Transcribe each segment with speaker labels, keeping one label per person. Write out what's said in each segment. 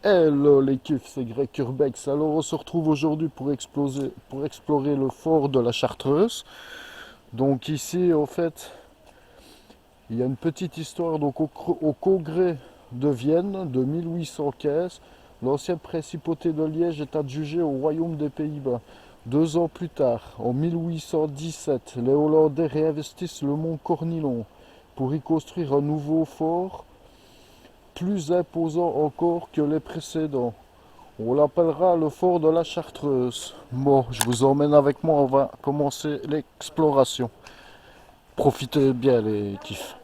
Speaker 1: Hello les kiffs, c'est Greg Urbex. Alors on se retrouve aujourd'hui pour explorer le fort de la Chartreuse. Donc ici en fait, il y a une petite histoire. Donc au congrès de Vienne de 1815, l'ancienne principauté de Liège est adjugée au royaume des Pays-Bas. 2 ans plus tard, en 1817, les Hollandais réinvestissent le mont Cornillon pour y construire un nouveau fort plus imposant encore que les précédents. On l'appellera le fort de la Chartreuse. Bon, je vous emmène avec moi, on va commencer l'exploration. Profitez bien les kiffs.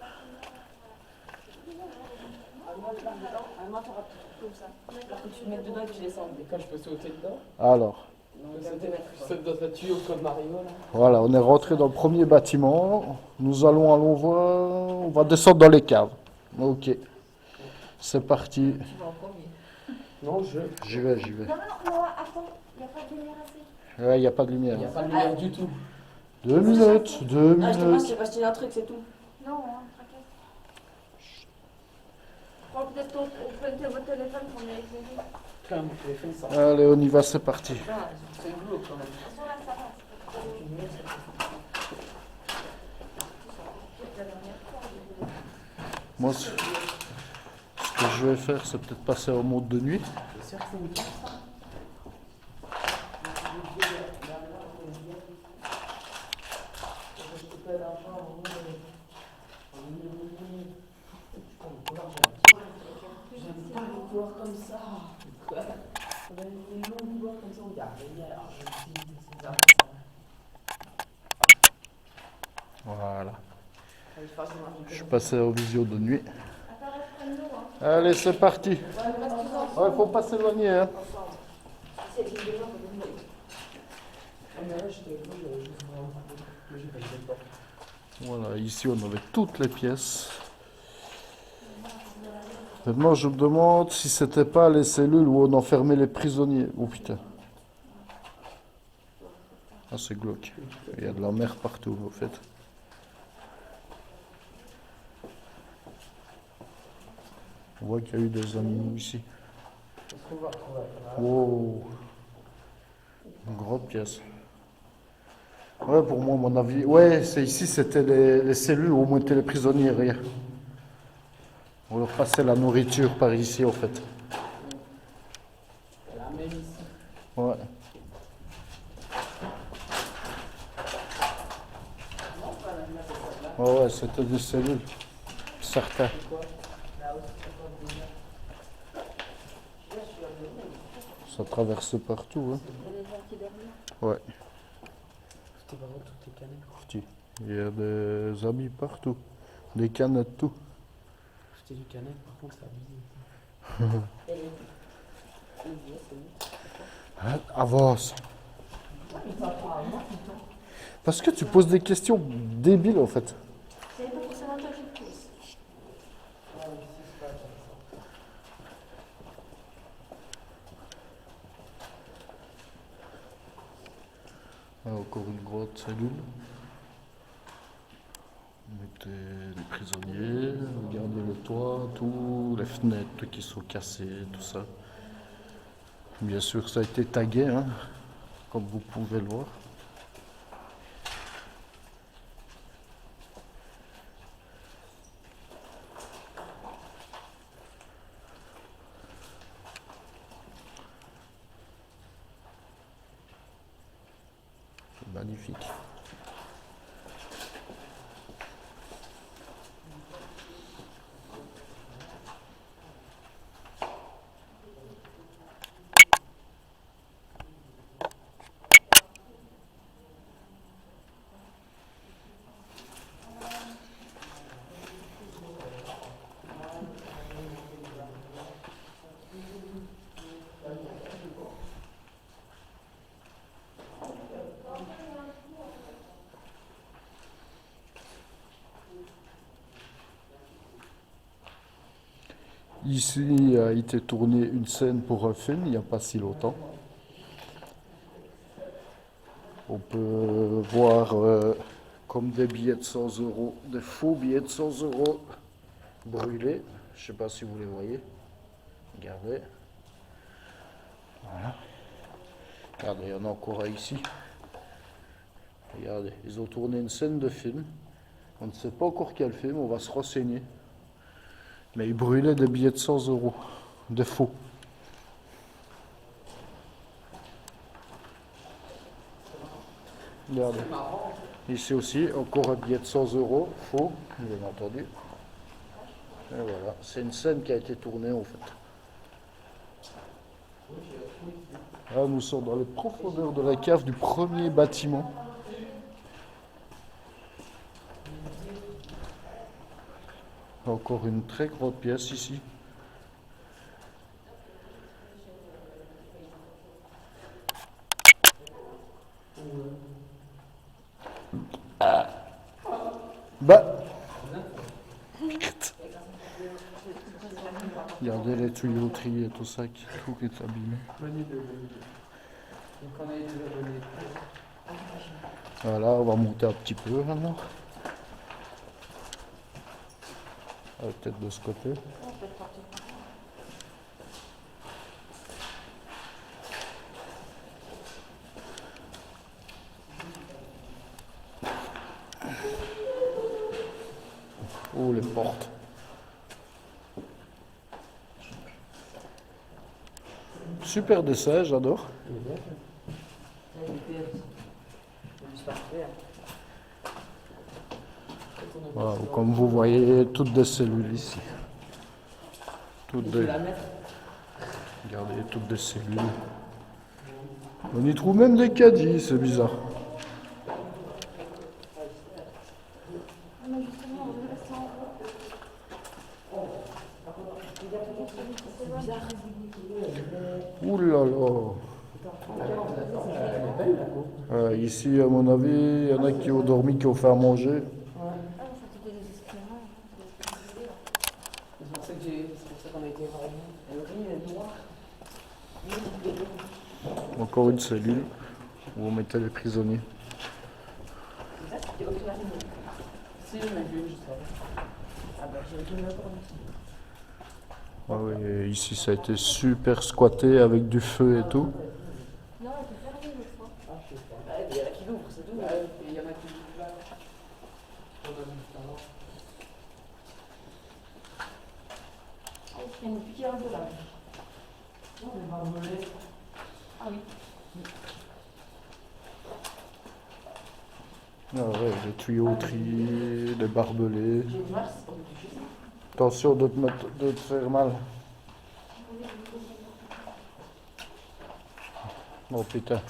Speaker 2: Tu mets dedans et que tu descends.
Speaker 3: Et quand je peux sauter dedans,
Speaker 1: Alors,
Speaker 3: je saute dans un tuyau comme Mario là.
Speaker 1: voilà, on est rentré dans le premier bâtiment. Nous allons voir, on va descendre dans les caves. Ok, c'est parti.
Speaker 2: Tu vas en premier.
Speaker 3: Non,
Speaker 1: J'y vais, j'y vais.
Speaker 4: Non, non, non, attends, il n'y a pas de lumière assez.
Speaker 1: Ouais, il n'y a pas de lumière.
Speaker 3: il n'y a pas de lumière du tout.
Speaker 1: 2 minutes, 2
Speaker 2: Ah, je te
Speaker 1: minutes.
Speaker 2: j'ai pas acheté un truc, c'est tout.
Speaker 4: Non, hein, t'inquiète. Prends peut-être votre téléphone pour m'éclairer.
Speaker 3: Tiens, mon téléphone ça.
Speaker 1: Allez, on y va, c'est parti.
Speaker 3: Ah, c'est glauque quand même.
Speaker 4: De toute façon, là, ça va. C'est la dernière fois.
Speaker 1: Moi, ce que je vais faire, c'est peut-être passer en mode de nuit.
Speaker 3: C'est fou. J'aime pas les couloirs comme ça. Quoi? Les longs couloirs comme ça, regarde, alors je dis, c'est ça.
Speaker 1: Voilà.
Speaker 3: Je fasse un
Speaker 1: Je suis passé en visio de nuit.
Speaker 4: Attends, reste près de nous, hein.
Speaker 1: Allez, c'est parti. Ouais, faut pas s'éloigner, hein.
Speaker 2: C'est une demi-heure,
Speaker 3: Ah, mais là, j'étais juste vraiment pas mais j'ai pas le temps.
Speaker 1: Voilà, ici on avait toutes les pièces. Maintenant, je me demande si c'était pas les cellules où on enfermait les prisonniers. Oh putain. Ah, c'est glauque. Il y a de la merde partout, en fait. On voit qu'il y a eu des animaux ici.
Speaker 3: Est-ce qu'on va retrouver
Speaker 1: Wow. Une grande pièce. Ouais, pour moi, à mon avis. Ouais, c'est ici, c'était les cellules où on mettait les prisonniers. Regarde. On leur passait la nourriture par ici, en fait.
Speaker 3: la même ici?
Speaker 1: Ouais. Ouais, ouais, c'était des cellules. Certains. Ça traverse partout, hein. Ouais.
Speaker 3: C'était vraiment toutes les canettes.
Speaker 1: Petit. Il y a des amis partout. Des canettes, tout.
Speaker 3: C'était du canette, par contre, ça abusé.
Speaker 1: Hein, avance. Parce que tu poses des questions débiles, en fait.
Speaker 4: C'est pas forcément toi qui le pose.
Speaker 1: Ah, encore une grotte cellule. On mettait des prisonniers, regardez le toit, tout, les fenêtres qui sont cassées, tout ça. Bien sûr, ça a été tagué, hein, comme vous pouvez le voir. C'est magnifique. Ici a été tournée une scène pour un film il n'y a pas si longtemps. On peut voir comme des billets de 100 euros, des faux billets de 100 € brûlés. Je ne sais pas si vous les voyez. Regardez. Voilà. Regardez, il y en a encore un ici. Regardez, ils ont tourné une scène de film. On ne sait pas encore quel film, on va se renseigner. Mais ils brûlaient des billets de 100 euros, de faux. Regardez. Ici aussi, encore un billet de 100 euros, faux, bien entendu. Et voilà, c'est une scène qui a été tournée en fait. Là, nous sommes dans les profondeurs de la cave du premier bâtiment. Encore une très grande pièce ici. Bah. Regardez les tuyauteries et tout ça, tout qui est abîmé. Voilà, on va monter un petit peu maintenant. Peut-être de ce côté. Oh, les portes. Super dessin, j'adore. Voilà, comme vous voyez, toutes des cellules ici. Toutes des... Regardez, toutes des cellules. On y trouve même des caddies, c'est bizarre. Ouh là là. Ici, à mon avis, il y en a qui ont dormi, qui ont fait à manger.
Speaker 3: C'est pour ça qu'on a été vraiment.
Speaker 1: Encore une cellule où on mettait les prisonniers.
Speaker 3: Si, on a vu juste avant. Ah bah, j'ai vu encore.
Speaker 1: Ah oui, ici ça a été super squatté avec du feu et tout.
Speaker 2: Non, elle était fermée l'autre fois.
Speaker 3: Il y en a qui l'ouvrent, c'est tout. Il y en a qui l'ouvrent là.
Speaker 2: Il y a une piqûre un peu là.
Speaker 3: Non, mais barbelés.
Speaker 2: Ah oui.
Speaker 1: Ah ouais, les tuyauteries, les barbelés.
Speaker 3: J'ai une masse, on peut toucher ça.
Speaker 1: Attention de te faire mal. Oh putain.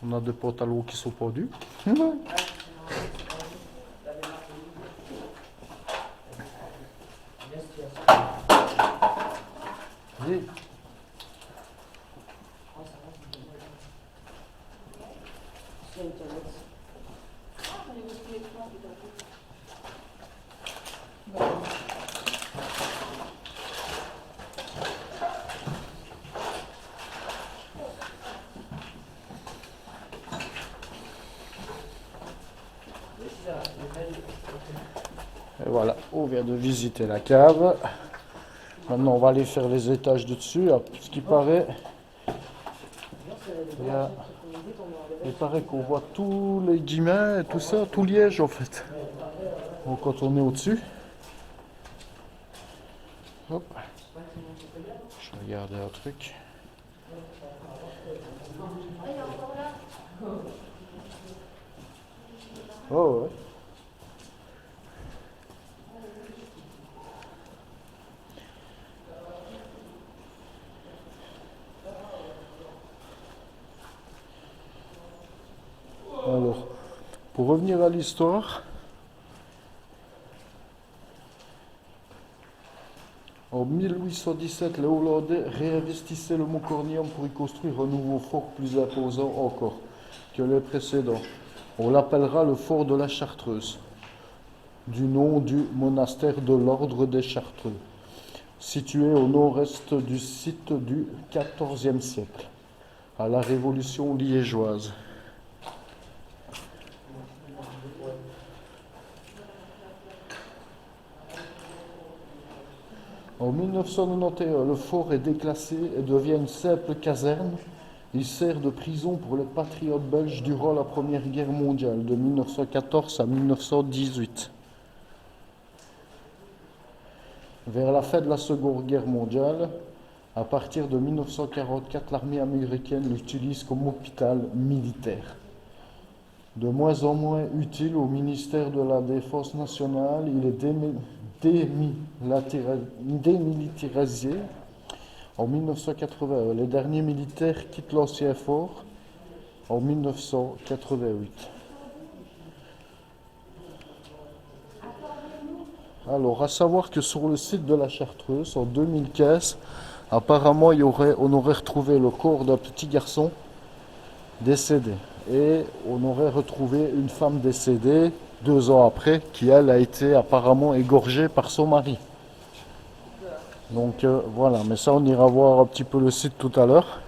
Speaker 1: On a des pantalons qui sont pendus. Oui. Et voilà, on vient de visiter la cave. Maintenant, on va aller faire les étages de dessus. Ce qui paraît, il paraît qu'on voit tous les guillemets et tout ça, tout Liège en fait. Donc, quand on est au-dessus, hop, je vais regarder un truc. Oh ouais. Alors, pour revenir à l'histoire, en 1817, les Hollandais réinvestissaient le Mont Cornium pour y construire un nouveau fort plus imposant encore que les précédents. On l'appellera le fort de la Chartreuse, du nom du monastère de l'ordre des Chartreux, situé au nord-est du site du XIVe siècle, à la Révolution liégeoise. En 1991, le fort est déclassé et devient une simple caserne. Il sert de prison pour les patriotes belges durant la Première Guerre mondiale, de 1914 à 1918. Vers la fin de la Seconde Guerre mondiale, à partir de 1944, l'armée américaine l'utilise comme hôpital militaire. De moins en moins utile au ministère de la Défense nationale, il est démilitarisé en 1981. Les derniers militaires quittent l'ancien fort en 1988. Alors, à savoir que sur le site de la Chartreuse, en 2015, apparemment, on aurait retrouvé le corps d'un petit garçon décédé. Et on aurait retrouvé une femme décédée 2 ans après, qui elle a été apparemment égorgée par son mari. Donc voilà, mais ça on ira voir un petit peu le site tout à l'heure.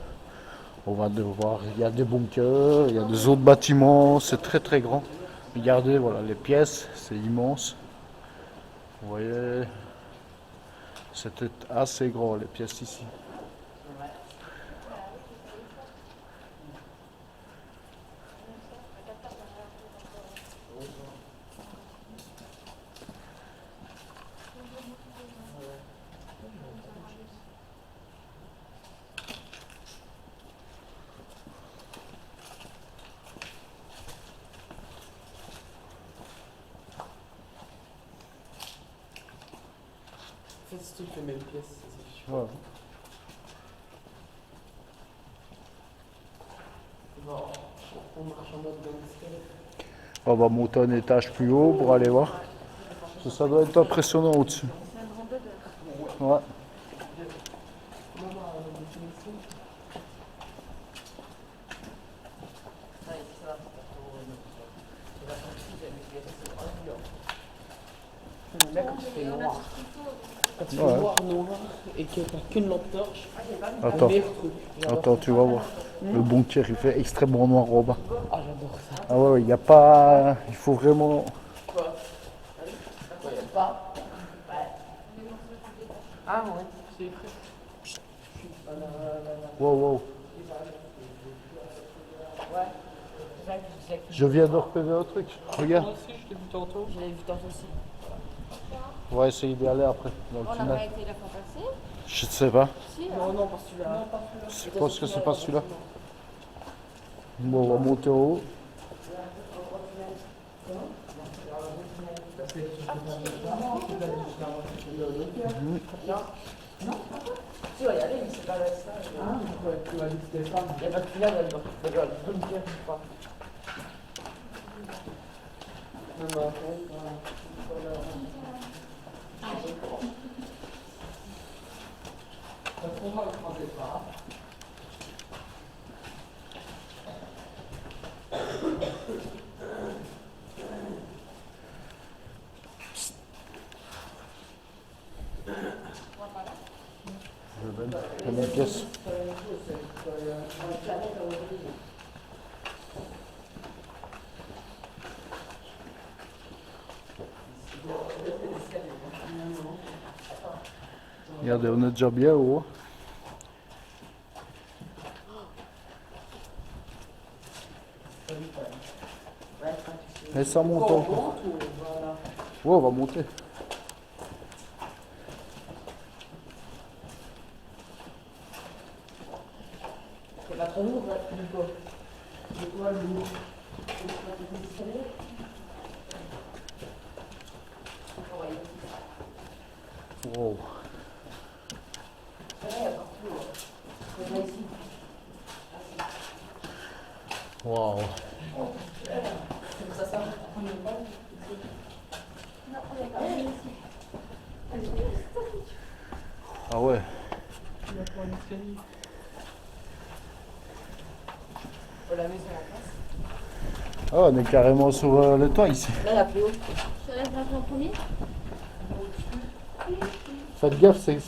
Speaker 1: On va devoir, il y a des bunkers, il y a des autres bâtiments, c'est très très grand. Regardez, voilà les pièces, c'est immense. Vous voyez, c'était assez grand les pièces ici.
Speaker 3: En fait, c'est toutes les mêmes pièces. C'est sûr.
Speaker 1: Ouais.
Speaker 3: Bon, on marche en mode gangster.
Speaker 1: On va monter un étage plus haut pour aller voir. Ça doit être impressionnant au-dessus.
Speaker 4: C'est un grand odeur.
Speaker 1: Ouais.
Speaker 3: Maman, la définition. Ça, ça va. C'est la partie de la pièce. J'aime bien quand il fait noir. Quand il fait
Speaker 1: Ouais.
Speaker 3: noir et que t'as qu'une lampe torche,
Speaker 1: Attends,
Speaker 3: le meilleur truc. J'adore
Speaker 1: attends,
Speaker 3: ça.
Speaker 1: tu vas voir. Le bunker, il fait extrêmement noir au bas.
Speaker 3: Ah, j'adore ça.
Speaker 1: Ah ouais, il n'y a pas... Il faut vraiment...
Speaker 3: Quoi? Ouais, pas. Ouais. Ah ouais, c'est frais.
Speaker 1: Wow, wow.
Speaker 3: Ouais. Jacques,
Speaker 1: Je viens de repérer un truc. Regarde.
Speaker 3: moi aussi, je l'ai vu tantôt. Je l'ai vu tantôt aussi.
Speaker 1: On va essayer d'y aller après, dans le
Speaker 4: On n'a pas
Speaker 1: tunnel.
Speaker 4: été la fois passée.
Speaker 1: Je ne sais pas.
Speaker 4: Si,
Speaker 3: Non, non, pas celui-là.
Speaker 1: Je pense que c'est pas celui-là. Bon, on va monter en haut.
Speaker 3: Tu vas y aller, mais c'est pas ça. Ah, ouais, tu vas dire que c'était pas. Il n'y a pas de tunnel là-dedans. D'accord, je peux me dire ou pas. Non, non,
Speaker 1: La même pièce. Regardez, on est déjà bien haut. Et ça monte encore. Ouais, on va monter.
Speaker 3: c'est pas trop lourd, là, du coup. C'est quoi le lourd?
Speaker 1: Wow. Wow.
Speaker 3: Ça, ça.
Speaker 4: non, on n'est pas venu ici.
Speaker 1: Ah ouais.
Speaker 3: Tu vas prendre l'escalier. Oh, la maison en face.
Speaker 1: Ah, on est carrément sur le toit ici.
Speaker 3: Là, la plus haut.
Speaker 4: Je te laisse rentrer en premier.
Speaker 1: Faites gaffe, c'est